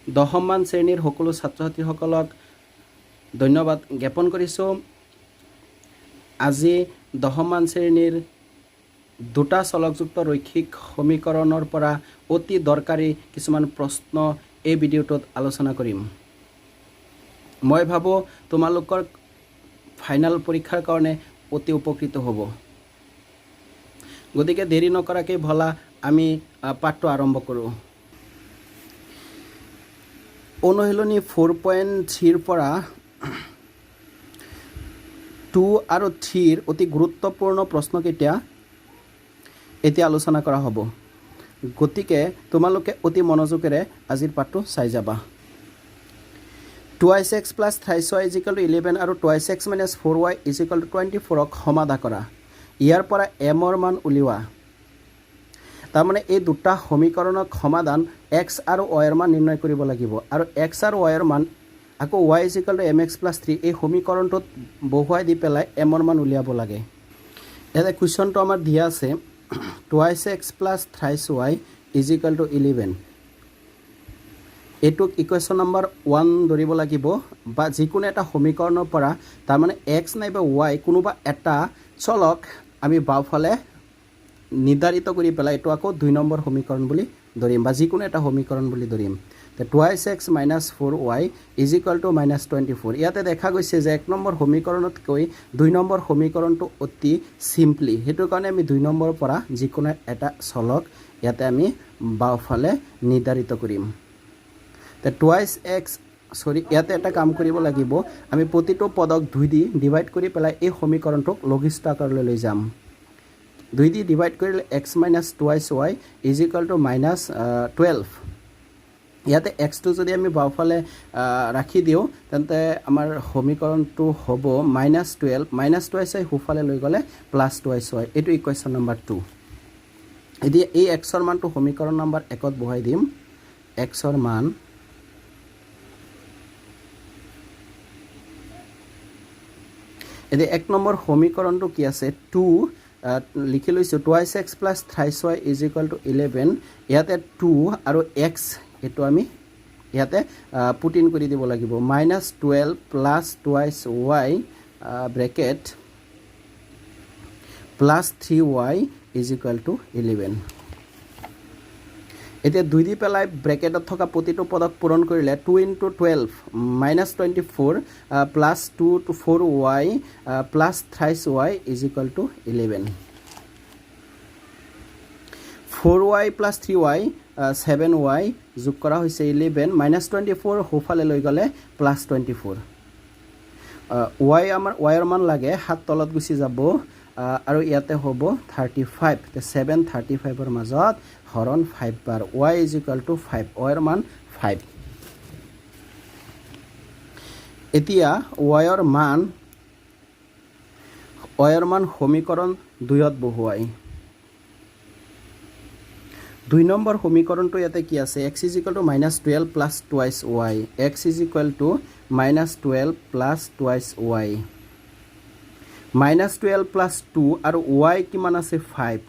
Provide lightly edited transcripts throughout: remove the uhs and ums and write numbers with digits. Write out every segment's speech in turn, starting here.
দশমমান শ্ৰেণীৰ সকলো ছাত্ৰ ছাত্ৰীসকলক ধন্যবাদ জ্ঞাপন কৰিছোঁ। আজি দশমমান শ্ৰেণীৰ দুটা চলকযুক্ত ৰৈখিক সমীকৰণৰ পৰা অতি দৰকাৰী কিছুমান প্ৰশ্ন এই ভিডিঅ'টোত আলোচনা কৰিম। মই ভাবোঁ তোমালোকৰ ফাইনেল পৰীক্ষাৰ কাৰণে অতি উপকৃত হ'ব। গতিকে দেৰি নকৰাকৈ ভলা আমি পাঠটো আৰম্ভ কৰোঁ। অনুশীলনী 4.3 পৰা 2 আৰু 3 অতি গুৰুত্বপূৰ্ণ প্ৰশ্নকেইটা এতিয়া আলোচনা কৰা হ'ব। গতিকে তোমালোকে অতি মনোযোগেৰে আজিৰ পাঠটো চাই যাবা। 2x plus 3y = 11 আৰু 2x - 4y = 24ক সমাধা কৰা। ইয়াৰ পৰা mৰ মান উলিওৱা। তাৰমানে এই দুটা সমীকৰণৰ সমাধান x আৰু y ৰ মান নিৰ্ণয় কৰিব লাগিব আৰু x আৰু y ৰ মান আকৌ y = mx plus 3 এই সমীকৰণটোত বহুৱাই দি পেলাই m ৰ মান উলিয়াব লাগে। ইয়াতে কুৱেশ্যনটো আমাৰ দিয়া আছে 2x plus 3y = 11। এইটোক ইকুৱেশ্যন নম্বৰ 1 ধৰিব লাগিব বা যিকোনো এটা সমীকৰণৰ পৰা তাৰমানে x নাইবা y কোনোবা এটা চলক আমি বাওঁফালে নিৰ্ধাৰিত কৰি পেলাই এইটো আকৌ 2 নম্বৰ সমীকৰণ বুলি ধৰিম বা যিকোনো এটা সমীকৰণ বুলি ধৰিম। 2x - 4y = -24। ইয়াতে দেখা গৈছে যে 1 নম্বৰ সমীকৰণতকৈ 2 নম্বৰ সমীকৰণটো অতি চিম্পলি, সেইটো কাৰণে আমি 2 নম্বৰৰ পৰা যিকোনো এটা চলক ইয়াতে আমি বাওঁফালে নিৰ্ধাৰিত কৰিম। 2x ইয়াতে এটা কাম কৰিব লাগিব, আমি প্ৰতিটো পদক 2 দি ডিভাইড কৰি পেলাই এই সমীকৰণটোক লঘিষ্ঠ আকাৰলৈ লৈ যাম। 2 দি ডিভাইড কৰিলে x - 2y = -12। ইয়াতে xটো যদি আমি বাওঁফালে ৰাখি দিওঁ তেন্তে আমাৰ সমীকৰণটো হ'ব -12 -2y সোঁফালে লৈ গ'লে +2y। এইটো ইকুৱেশ্যন নম্বৰ 2। এতিয়া এই xৰ মানটো সমীকৰণ নম্বৰ 1ত বহাই দিম। xৰ মান এতিয়া 1 নম্বৰ সমীকৰণটো কি আছে 2 লিখি লৈছোঁ 2x plus 3y = 11। ইয়াতে 2 আৰু x এইটো আমি ইয়াতে পুট ইন কৰি দিব লাগিব। -12 plus 2y bracket plus 3y = 11। এতিয়া 2 দি পেলাই ব্ৰেকেটত থকা প্ৰতিটো পদক পূৰণ কৰিলে 2 × 12 -24 plus 2 to 4y plus 3y = 11। 4y plus 3y 7y যোগ কৰা হৈছে 11 -24 সোঁফালে লৈ গ'লে +24। y ৰ মান লাগে 7 তলত গুচি যাব আৰু ইয়াতে হ'ব 35। 7 35ৰ মাজত হৰণ 5 বাৰ y = 5। y ৰ মান 5। এতিয়া y ৰ মান সমীকৰণ 2ত বহুৱাই 2 নম্বৰ সমীকৰণটো ইয়াতে কি আছে x = -12 plus 2y। x = -12 plus 2y। -12 plus 2 আৰু y কিমান আছে 5।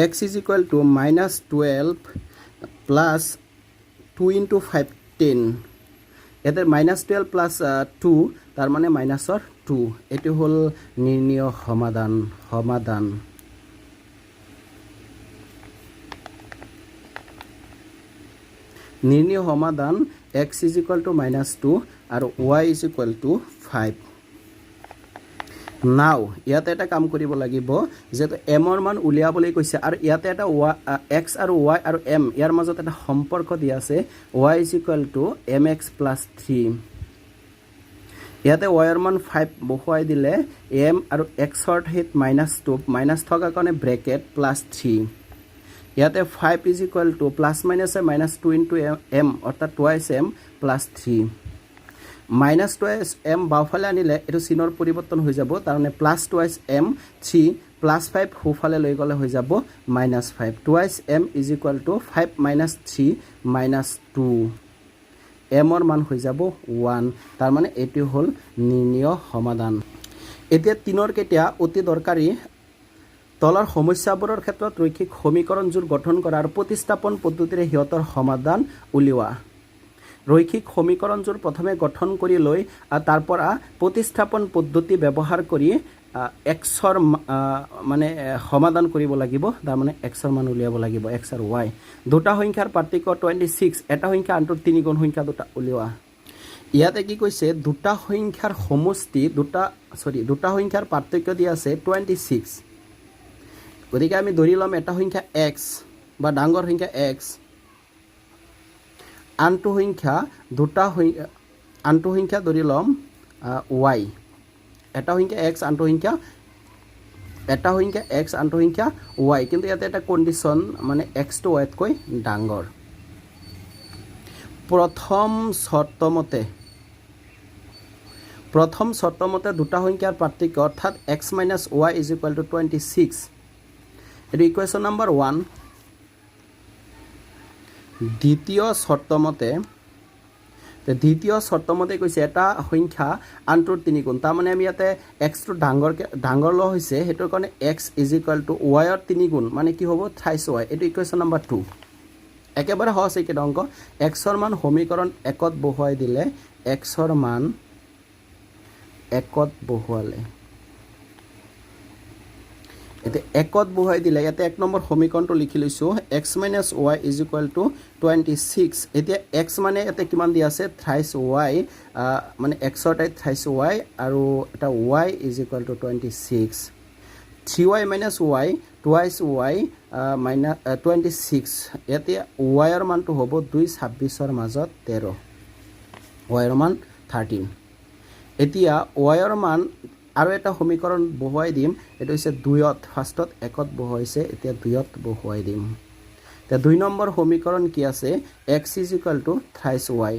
x = -12 plus 2 × 5 10। ইয়াতে -12 plus 2 তাৰমানে -2। এইটো হ'ল নিৰ্ণয় সমাধান। নিৰ্ণয় সমাধান x = -2 আৰু y = 5। নাও ইয়াতে এটা কাম কৰিব লাগিব যেহেতু m ৰ মান উলিয়াবলৈ কৈছে আৰু ইয়াতে এটা x আৰু y আৰু m ইয়াৰ মাজত এটা সম্পৰ্ক দিয়া আছে y = mx plus 3। ইয়াতে y ৰ মান 5 বহুৱাই দিলে m আৰু x ৰ ঠাইত -2 মাইনাছ থকাৰ কাৰণে ব্ৰেকেট +3। ইয়াতে 5 = ±2 × m অৰ্থাৎ 2m plus 3। -2m বাওঁফালে আনিলে এইটো চিনৰ পৰিৱৰ্তন হৈ যাব, তাৰমানে +2m 3 +5 সোঁফালে লৈ গ'লে হৈ যাব -5। 2m = 5 - 3 - 2। m ৰ মান হৈ যাব 1। তাৰমানে এইটো হ'ল নিৰ্ণয় সমাধান। এতিয়া 3ৰ কেতিয়া অতি দৰকাৰী তলৰ সমস্যাবোৰৰ ক্ষেত্ৰত ৰৈখিক সমীকৰণযোৰ গঠন কৰা আৰু প্ৰতিস্থাপন পদ্ধতিৰে সিহঁতৰ সমাধান উলিওৱা ৰৈখিক সমীকৰণযোৰ প্ৰথমে গঠন কৰি লৈ তাৰ পৰা প্ৰতিস্থাপন পদ্ধতি ব্যৱহাৰ কৰি এক্সৰ মানে সমাধান কৰিব লাগিব তাৰ মানে এক্সৰ মান উলিয়াব লাগিব এক্স আৰু ওয়াই দুটা সংখ্যাৰ পাৰ্থক্য 26 এটা সংখ্যা আনটোৰ 3 গুণ সংখ্যা দুটা উলিওৱা ইয়াতে কি কৈছে দুটা সংখ্যাৰ সমষ্টি দুটা সংখ্যাৰ পাৰ্থক্য দি আছে 26 গতিকে আমি ধৰি লম এটা সংখ্যা x বা ডাঙৰ সংখ্যা x আনটো সংখ্যা ধৰি লম y এটা সংখ্যা x আনটো সংখ্যা y কিন্তু ইয়াতে এটা কণ্ডিশ্যন মানে x টো y তকৈ ডাঙৰ প্ৰথম শৰ্তমতে দুটা সংখ্যাৰ পাৰ্থক্য অৰ্থাৎ x - y = 26 এটো ইকুৱেশ্যন নম্বৰ 1 দ্বিতীয় শৰ্তমতে কৈছে এটা সংখ্যা আনটোৰ 3 গুণ তাৰ মানে আমি ইয়াতে x টো ডাঙৰ ল হৈছে হেতৰ কাৰণে x = y ৰ 3 গুণ মানে কি হ'ব 23y এটো ইকুৱেশ্যন নম্বৰ 2 একেবাৰে সহজ এই কেইটা অংক x ৰ মান সমীকৰণ 1 ত বহুৱাই দিলে x ৰ মান 1 ত বহুৱালে এতে 1 ত বহুৱাই দিলে ইয়াতে 1 নম্বৰ সমীকৰণটো লিখি লৈছো x - y = 26 এতিয়া x মানে এতে কিমান দি আছে 23y মানে x ৰ ঠাইত 23y আৰু এটা y = 26 3y - y twice y -26 ইয়াতে y ৰ মানটো হ'ব 2 26 ৰ মাজত 13 y ৰ মান 13 এতিয়া y ৰ মান আৰু এটা সমীকৰণ বহুৱাই দিম এটো হৈছে 2 ত ফাৰ্ষ্টত 1 ত বহুৱাইছে এতিয়া 2 ত বহুৱাই দিম তে 2 নম্বৰ সমীকৰণ কি আছে x = 23y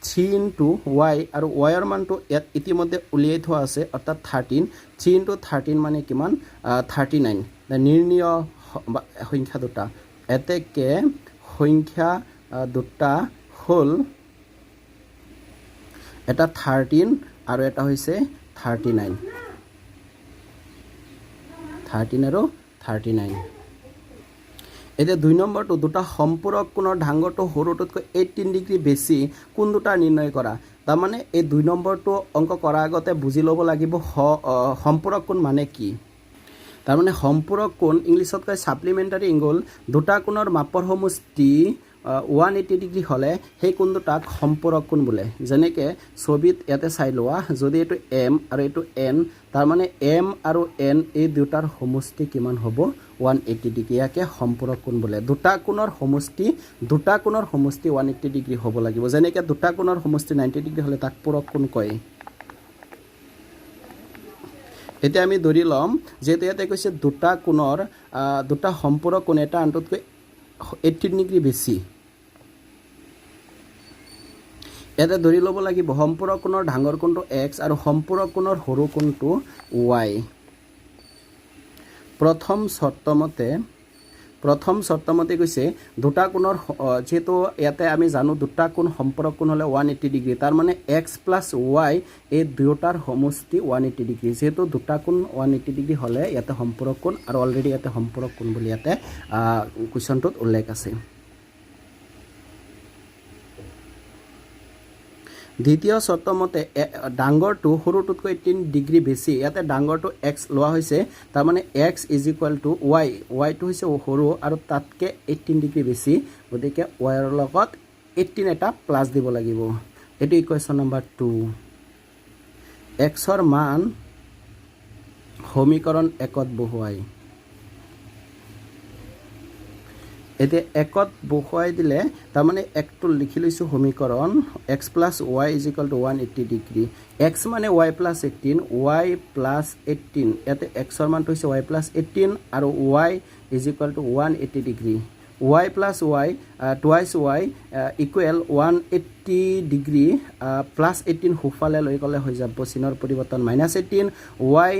3 * y আৰু y ৰ মানটো ইয়াত ইতিমধ্যে উলিয়াই থোৱা আছে অৰ্থাৎ 13 3 * 13 মানে কিমান 39 নিৰ্ণয় সংখ্যা দুটা এতেকে সংখ্যা দুটা হল এটা 13 আৰু এটা হৈছে 39 13 আৰু 39 এতিয়া 2 নম্বৰটো দুটা সম্পূৰক কোণৰ ডাঙৰটো সৰুটোতকৈ 18 ডিগ্ৰী বেছি কোন দুটা নিৰ্ণয় কৰা তাৰ মানে এই 2 নম্বৰটো অংক কৰা আগতে বুজি ল'ব লাগিব সম্পূৰক কোণ মানে কি তাৰ মানে সম্পূৰক কোণ ইংলিছত কয় সাপ্লিমেন্টাৰী এংগল দুটা কোণৰ মাপৰ সমষ্টি 180 ডিগ্ৰী হলে সেই কোণ দুটাক সম্পূৰক কোণ বোলে যেনেকৈ ছবিত ইয়াতে চাই লোৱা যদি এটো m আৰু এটো n তাৰ মানে m আৰু n এই দুটাৰ সমষ্টি কিমান হ'ব 180 ডিগ্ৰী ইয়াকে সম্পূৰক কোণ বোলে দুটা কোণৰ সমষ্টি 180 ডিগ্ৰী হ'ব লাগিব যেনেকৈ দুটা কোণৰ সমষ্টি 90 ডিগ্ৰী হলে তাক পূৰক কোণ কয় এতিয়া আমি ধৰি লম যেতে ইয়াতে কৈছে দুটা কোণৰ দুটা সম্পূৰক কোণ এটা আনটোতকৈ 18 ডিগ্ৰী বেছি এটা ধৰি ল'ব লাগিব সম্পূৰক কোণৰ ডাঙৰ কোণটো x আৰু সম্পূৰক কোণৰ সৰু কোণটো y প্ৰথম শৰ্তমতে কৈছে দুটা কোণৰ যেটো ইয়াতে আমি জানো দুটা কোণ সম্পূৰক কোণ হলে 180 ডিগ্ৰী তাৰ মানে x + y এই দুটাৰ সমষ্টি 180 ডিগ্ৰী যেটো দুটা কোণ 180 ডিগ্ৰী হলে ইয়াতে সম্পূৰক কোণ আৰু অলৰেডি ইয়াতে সম্পূৰক কোণ বুলি ইয়াতে কোৱেশ্চনটোত উল্লেখ আছে দ্বিতীয় শৰ্তমতে ডাঙৰটো সৰুটোতকৈ 18 ডিগ্ৰী বেছি ইয়াতে ডাঙৰটো x লোৱা হৈছে তাৰ মানে x = y y টো হৈছে সৰু আৰু তাতকে 18 ডিগ্ৰী বেছি গতিকে y ৰ লগত 18 এটা প্লাস দিব লাগিব এটো ইকুৱেশ্যন নম্বৰ 2 x ৰ মান সমীকৰণ 1 ত বহুৱাই এতে 1 ত বহুৱাই দিলে তাৰ মানে 1 টো লিখি লৈছো সমীকৰণ x + y = 180 ডিগ্ৰী x মানে y + 18 y + 18 এতে x ৰ মানটো হৈছে y + 18 আৰু y = 180 degree y + y twice y equal 180 degree +18 হুফালে লৈ গলে হৈ যাব চিনৰ পৰিৱৰ্তন -18 y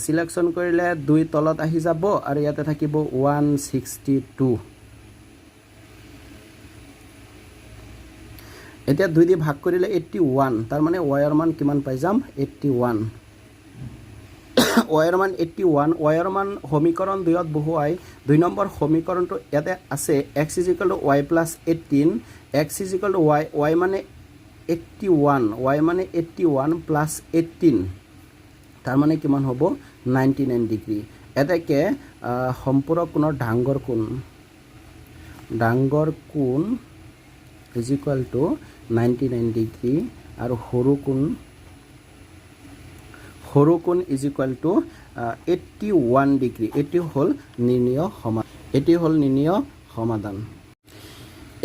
সিলেকশন কৰিলে 2 তলত আহি যাব আৰু ইয়াতে থাকিব 162 এতিয়া 2 দি ভাগ কৰিলে 81 তাৰ মানে y ৰ মান কিমান পাই যাম 81 ৱাইৰ মান 81 ৱাইৰ মান সমীকৰণ 2ত বহুৱাই 2 নম্বৰ সমীকৰণটো ইয়াতে আছে x y + 18 x y মানে 81 y মানে 81 + 18 তাৰ মানে কিমান হ'ব 99 ডিগ্ৰী এটাকে সম্পূৰক কোণৰ ডাঙৰ কোণ = 99 ডিগ্ৰী আৰু সৰু কোণ = 81 ডিগ্ৰী এটি হ'ল নিৰ্ণয় সমাধান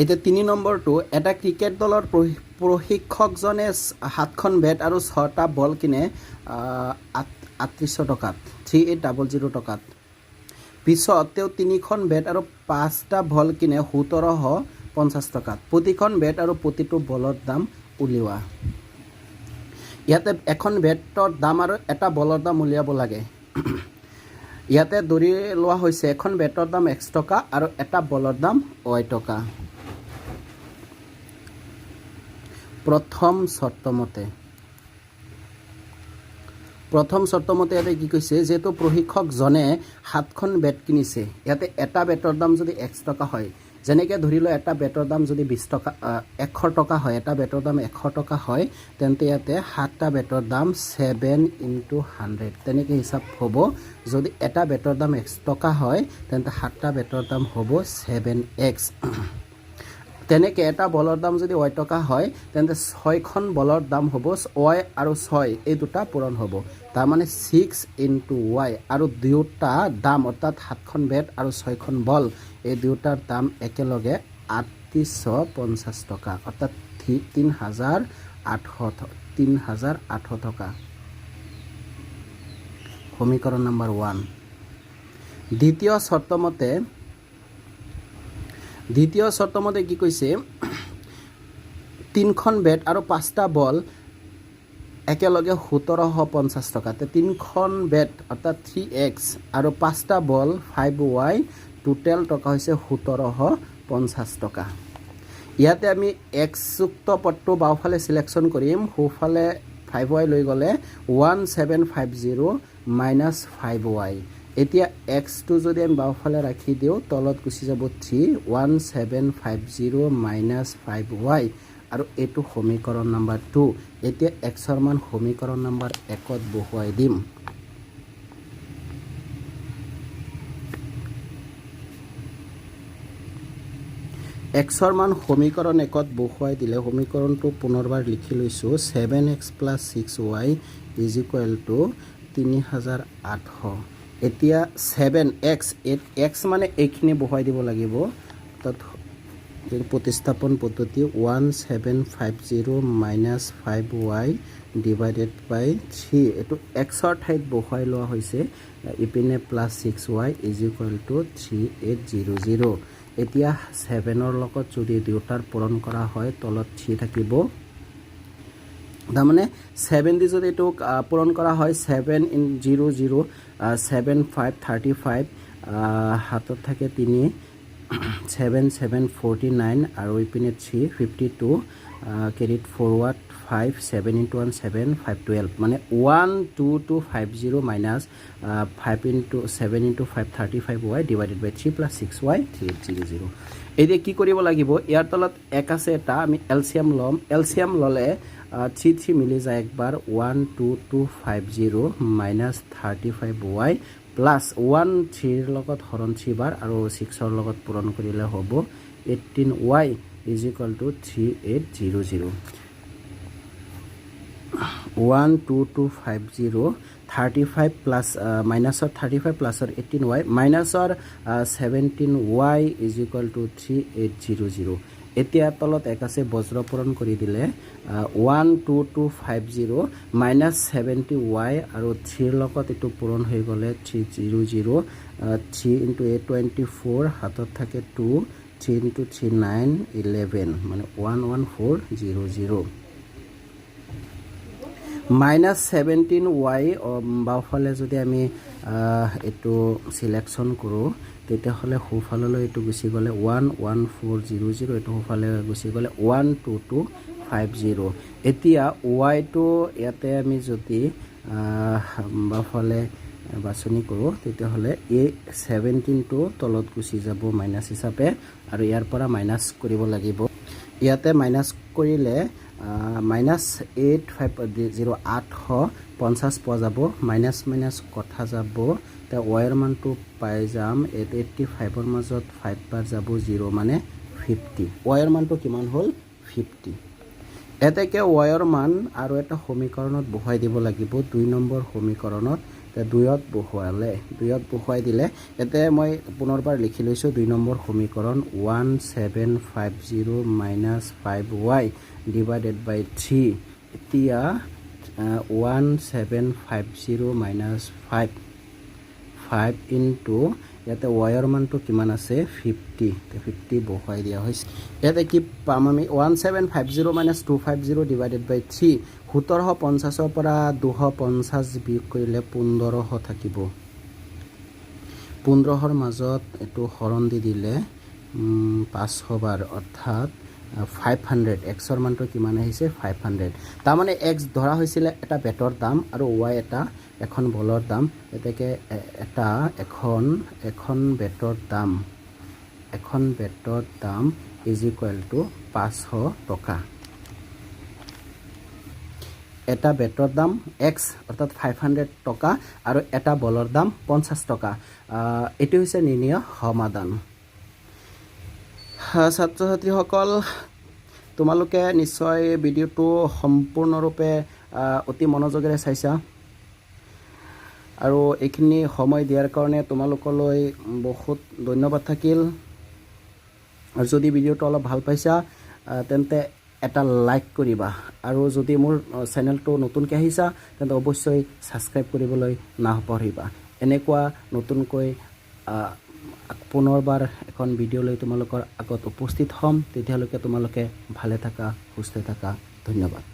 এতিয়া 3 নম্বৰটো এটা ক্ৰিকেট দলৰ প্ৰশিক্ষকজনে 7খন বেট আৰু 6টা বল কিনে 3800 টকাত 3800 টকাত পিছত তেওঁ 3খন বেট আৰু 5টা বল কিনে 1750 টকাত প্ৰতিখন বেট আৰু প্ৰতিটো বলৰ দাম উলিওৱা ইয়াতে এখন বেটৰ দাম আৰু এটা বলৰ দাম উলিয়াব লাগে ইয়াতে ধৰি লোৱা হৈছে এখন বেটৰ দাম x টকা আৰু এটা বলৰ দাম y টকা প্ৰথম শৰ্তমতে ইয়াতে কি কৈছে যেটো প্ৰশিক্ষকজনে 7খন বেট কিনিছে ইয়াতে এটা বেটৰ দাম যদি x টকা হয় যেনেকৈ ধৰি লও এটা বেটৰ দাম যদি 20 টকা 100 টকা হয় এটা বেটৰ দাম 100 টকা হয় তেন্তে ইয়াতে 7টা বেটৰ দাম 7 × 100 তেনেকৈ হিচাপ হ'ব যদি এটা বেটৰ দাম x টকা হয় তেন্তে 7টা বেটৰ দাম হ'ব 7x তেনেকৈ এটা বলৰ দাম যদি y টকা হয় তেন্তে 6খন বলৰ দাম হ'ব y আৰু 6 এই দুটা পূৰণ হ'ব তাৰ মানে 6 × y আৰু দুটা দাম অৰ্থাৎ 7খন বেট আৰু 6খন বল এই দুটাৰ দাম একেলগে 3850 টকা অৰ্থাৎ 3800 টকা সমীকৰণ নম্বৰ 1 দ্বিতীয় শৰ্তমতে কি কৈছে 3খন বেট আৰু 5টা বল একেলগে 1750 টকা 3খন বেট অৰ্থাৎ 3x আৰু 5টা বল 5y টোটাল টকা হৈছে 1750 টকা ইয়াতে আমি x যুক্ত পদটো বাওফালে সিলেকশন কৰিম সোঁফালে 5y লৈ গলে 1750 - 5y এতিয়া x টো যদি আমি বাওফালে ৰাখি দিও তলত গুছি যাব 3 1750 - 5y আৰু এটো সমীকৰণ নম্বৰ 2 এতিয়া x ৰ মান সমীকৰণ নম্বৰ 1 ত বহুৱাই দিম x ৰ মান সমীকৰণ 1 ত বহুৱাই দিলে সমীকৰণটো পুনৰবাৰ লিখি লৈছো 7x + 6y = 3800 এতিয়া 7x x মানে এইখিনি বহুৱাই দিব লাগিব তাত প্ৰতিস্থাপন পদ্ধতি 1750 - 5y / 3 এটো x ৰ ঠাইত বহুৱাই লোৱা হৈছে ইপিনে +6y = 3800 এতিয়া 7 ৰ লগত যদি দুটাৰ পূৰণ কৰা হয় তলত 3 থাকিব তাৰমানে 7 দি যদি এটো পূৰণ কৰা হয় 7 × 0 7535 হাতত থাকে 3 7749 আৰু ইপিনে 3 52 কেৰিড ফৰৱাৰ্ড 5 7 × 1 7 512 মানে 12250 - 5 × 7 × 5 35y / 3 + 6y 3800 এতিয়া কি কৰিব লাগিব ইয়াৰ তলত এক আছে এটা আমি এলসিয়াম লম এলসিয়াম ললে 3 মিলি যায় একবাৰ 12250 - 35y প্লাস 1 3 ৰ লগত হৰণ 3 বাৰ আৰু 6 ৰ লগত পূৰণ কৰিলে হ'ব 18y = 3800 12250 35 plus minusৰ 35 plusৰ 18y minusৰ 17y = 3800 এতিয়া তলত এক আছে বজ্ৰ পূৰণ কৰি দিলে 12250 minus 70y আৰু 3 ৰ লগত এটো পূৰণ হৈ গলে 300 3 × 8 24 হাতত থাকে 2 3 × 3 9 11 মানে 11400 minus 17y বাওফালে যদি আমি এটো সিলেকশন কৰো তেতিয়াহলে সোঁফাললৈ এটো গুছি গলে 11400 এটো সোঁফালে গুছি গলে 12250 এতিয়া y টো ইয়াতে আমি যদি বাওঁফালে বাছনি কৰোঁ তেতিয়াহ'লে এই 17টো তলত গুচি যাব মাইনাছ হিচাপে আৰু ইয়াৰ পৰা মাইনাছ কৰিব লাগিব ইয়াতে মাইনাছ কৰিলে -850 পোৱা যাব মাইনাছ মাইনাছ কথা যাব তে y ৰ মানটো পাই যাম 85ৰ মাজত 5 বাৰ যাব 0 মানে 50 y ৰ মানটো কিমান হ'ল 50 এতেকে y ৰ মান আৰু এটা সমীকৰণত বহাই দিব লাগিব 2 নম্বৰ সমীকৰণত তে 2ত বহাই দিলে এতে মই পুনৰবাৰ লিখি লৈছো 2 নম্বৰ সমীকৰণ 1750 5y divided by 3 এতিয়া 1750 5 into ইয়াতে y ৰ মানটো কিমান আছে 50 বহাই দিয়া হৈছে ইয়াতে কি পাম আমি 1750 250 divided by 3 1750 ৰ পৰা 250 বিয়োগ কৰিলে 1500 থাকিব 1500 ৰ মাজত এটো হৰণ দি দিলে 500 বাৰ অৰ্থাৎ 500 x ৰ মানটো কিমান আহিছে 500 তাৰ মানে x ধৰা হৈছিল এটা বেটৰ দাম আৰু y এটা এখন বলৰ দাম এতেকে এটা এখন বেটৰ দাম ইজ ইকুৱেল টু 500 টকা এটা বেটৰ দাম x অৰ্থাৎ 500 টকা আৰু এটা বলৰ দাম 50 টকা এটো হৈছে নিৰ্ণয় সমাধান ছাত্ৰ ছাত্ৰীসকল তোমালোকে নিশ্চয় ভিডিওটো সম্পূৰ্ণৰূপে অতি মনোযোগেৰে চাইছা আৰু এইখিনি সময় দিয়াৰ কাৰণে তোমালোকলৈ বহুত ধন্যবাদ থাকিল আৰু যদি ভিডিওটো অলপ ভাল পাইছা তেন্তে এটা লাইক কৰিবা আৰু যদি মোৰ চেনেলটো নতুনকৈ আহিছা তেন্তে অৱশ্যই সাবস্ক্ৰাইব কৰিবলৈ নাপাহৰিবা এনেকুৱা নতুনকৈ পুনৰবাৰ এখন ভিডিও লৈ তোমালোকৰ আগত উপস্থিত হ'ম তেতিয়ালৈকে তোমালোকে ভালে থাকা সুস্থ থাকা ধন্যবাদ